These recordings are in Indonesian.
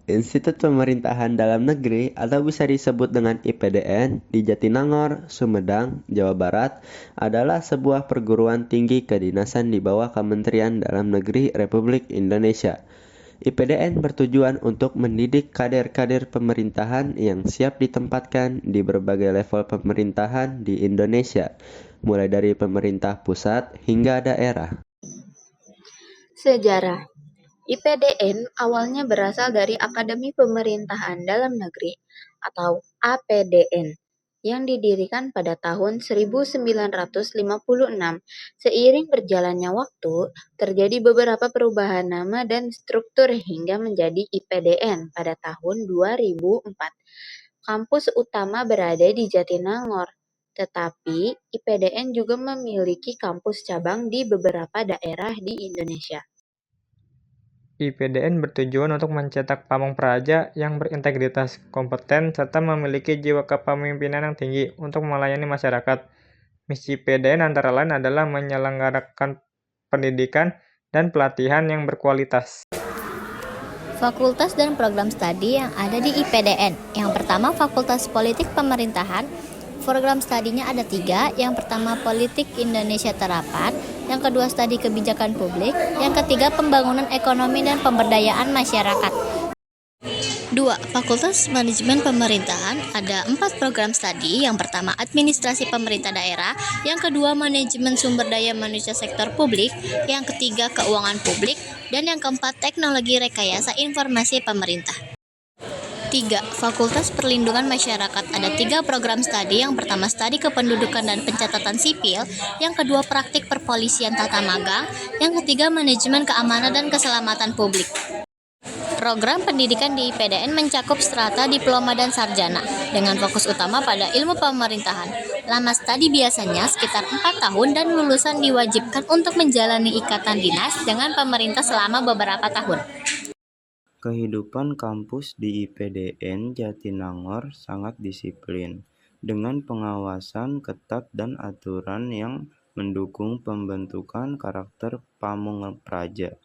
Institut Pemerintahan Dalam Negeri atau bisa disebut dengan IPDN di Jatinangor, Sumedang, Jawa Barat adalah sebuah perguruan tinggi kedinasan di bawah Kementerian Dalam Negeri Republik Indonesia. IPDN bertujuan untuk mendidik kader-kader pemerintahan yang siap ditempatkan di berbagai level pemerintahan di Indonesia, mulai dari pemerintah pusat hingga daerah. Sejarah IPDN awalnya berasal dari Akademi Pemerintahan Dalam Negeri atau APDN yang didirikan pada tahun 1956. Seiring berjalannya waktu, terjadi beberapa perubahan nama dan struktur hingga menjadi IPDN pada tahun 2004. Kampus utama berada di Jatinangor, tetapi IPDN juga memiliki kampus cabang di beberapa daerah di Indonesia. IPDN bertujuan untuk mencetak pamong praja yang berintegritas, kompeten, serta memiliki jiwa kepemimpinan yang tinggi untuk melayani masyarakat. Misi IPDN antara lain adalah menyelenggarakan pendidikan dan pelatihan yang berkualitas. Fakultas dan program studi yang ada di IPDN. Yang pertama, Fakultas Politik Pemerintahan. Program studinya ada 3. Yang pertama, Politik Indonesia Terapan. Yang kedua, Studi Kebijakan Publik. Yang ketiga, Pembangunan Ekonomi dan Pemberdayaan Masyarakat. 2. Fakultas Manajemen Pemerintahan. Ada 4 program studi. Yang pertama, Administrasi Pemerintah Daerah. Yang kedua, Manajemen Sumber Daya Manusia Sektor Publik. Yang ketiga, Keuangan Publik. Dan yang keempat, Teknologi Rekayasa Informasi Pemerintah. 3. Fakultas Perlindungan Masyarakat. Ada 3 program studi. Yang pertama, Studi Kependudukan dan Pencatatan Sipil. Yang kedua, Praktik Perpolisian Tata Magang. Yang ketiga, Manajemen Keamanan dan Keselamatan Publik. Program pendidikan di IPDN mencakup strata diploma dan sarjana, dengan fokus utama pada ilmu pemerintahan. Lama studi biasanya sekitar 4 tahun dan lulusan diwajibkan untuk menjalani ikatan dinas dengan pemerintah selama beberapa tahun. Kehidupan kampus di IPDN Jatinangor sangat disiplin, dengan pengawasan ketat dan aturan yang mendukung pembentukan karakter pamong praja.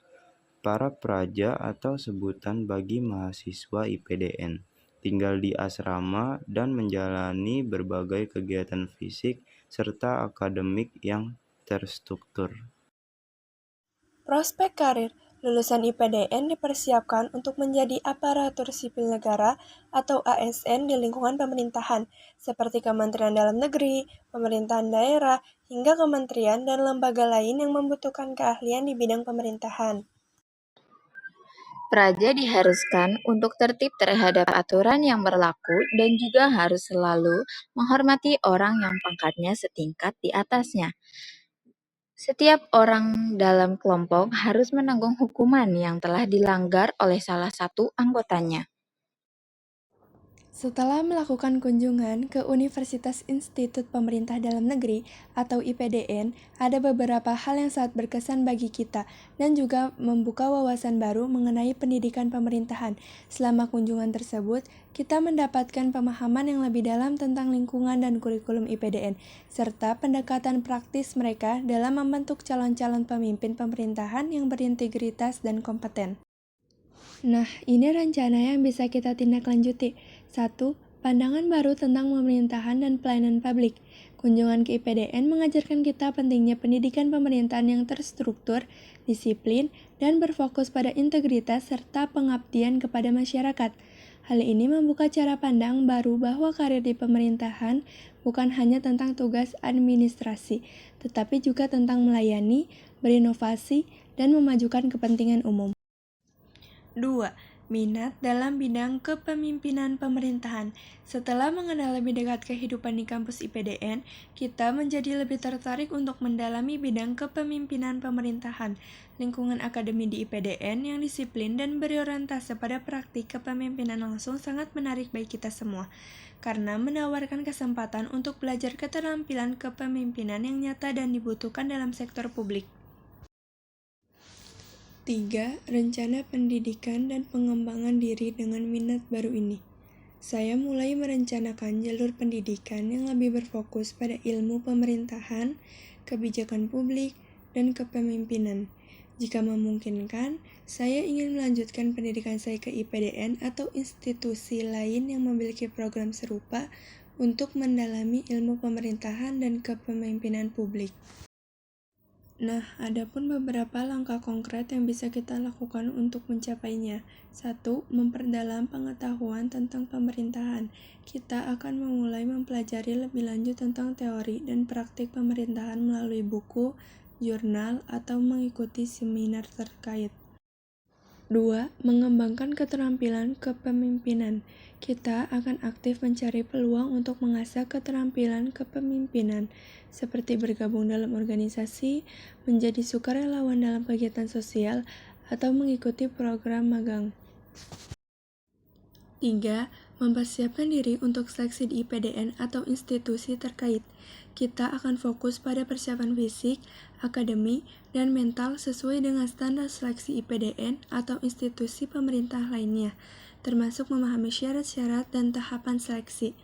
Para praja atau sebutan bagi mahasiswa IPDN tinggal di asrama dan menjalani berbagai kegiatan fisik serta akademik yang terstruktur. Prospek karir lulusan IPDN dipersiapkan untuk menjadi aparatur sipil negara atau ASN di lingkungan pemerintahan, seperti Kementerian Dalam Negeri, pemerintahan daerah, hingga kementerian dan lembaga lain yang membutuhkan keahlian di bidang pemerintahan. Praja diharuskan untuk tertib terhadap aturan yang berlaku dan juga harus selalu menghormati orang yang pangkatnya setingkat di atasnya. Setiap orang dalam kelompok harus menanggung hukuman yang telah dilanggar oleh salah satu anggotanya. Setelah melakukan kunjungan ke Universitas Institut Pemerintah Dalam Negeri atau IPDN, ada beberapa hal yang sangat berkesan bagi kita dan juga membuka wawasan baru mengenai pendidikan pemerintahan. Selama kunjungan tersebut, kita mendapatkan pemahaman yang lebih dalam tentang lingkungan dan kurikulum IPDN, serta pendekatan praktis mereka dalam membentuk calon-calon pemimpin pemerintahan yang berintegritas dan kompeten. Nah, ini rencana yang bisa kita tindak lanjuti. 1. Pandangan baru tentang pemerintahan dan pelayanan publik. Kunjungan ke IPDN mengajarkan kita pentingnya pendidikan pemerintahan yang terstruktur, disiplin, dan berfokus pada integritas serta pengabdian kepada masyarakat. Hal ini membuka cara pandang baru bahwa karir di pemerintahan bukan hanya tentang tugas administrasi, tetapi juga tentang melayani, berinovasi, dan memajukan kepentingan umum. 2. Minat dalam bidang kepemimpinan pemerintahan. Setelah mengenal lebih dekat kehidupan di kampus IPDN, kita menjadi lebih tertarik untuk mendalami bidang kepemimpinan pemerintahan. Lingkungan akademi di IPDN yang disiplin dan berorientasi pada praktik kepemimpinan langsung sangat menarik bagi kita semua, karena menawarkan kesempatan untuk belajar keterampilan kepemimpinan yang nyata dan dibutuhkan dalam sektor publik. 3. Rencana pendidikan dan pengembangan diri dengan minat baru ini. Saya mulai merencanakan jalur pendidikan yang lebih berfokus pada ilmu pemerintahan, kebijakan publik, dan kepemimpinan. Jika memungkinkan, Saya ingin melanjutkan pendidikan saya ke IPDN atau institusi lain yang memiliki program serupa untuk mendalami ilmu pemerintahan dan kepemimpinan publik. Nah, adapun beberapa langkah konkret yang bisa kita lakukan untuk mencapainya. 1. Memperdalam pengetahuan tentang pemerintahan. Kita akan memulai mempelajari lebih lanjut tentang teori dan praktik pemerintahan melalui buku, jurnal, atau mengikuti seminar terkait. 2. Mengembangkan keterampilan kepemimpinan. Kita akan aktif mencari peluang untuk mengasah keterampilan kepemimpinan, seperti bergabung dalam organisasi, menjadi sukarelawan dalam kegiatan sosial, atau mengikuti program magang. 3. Mempersiapkan diri untuk seleksi di IPDN atau institusi terkait. Kita akan fokus pada persiapan fisik, akademik, dan mental sesuai dengan standar seleksi IPDN atau institusi pemerintah lainnya, termasuk memahami syarat-syarat dan tahapan seleksi.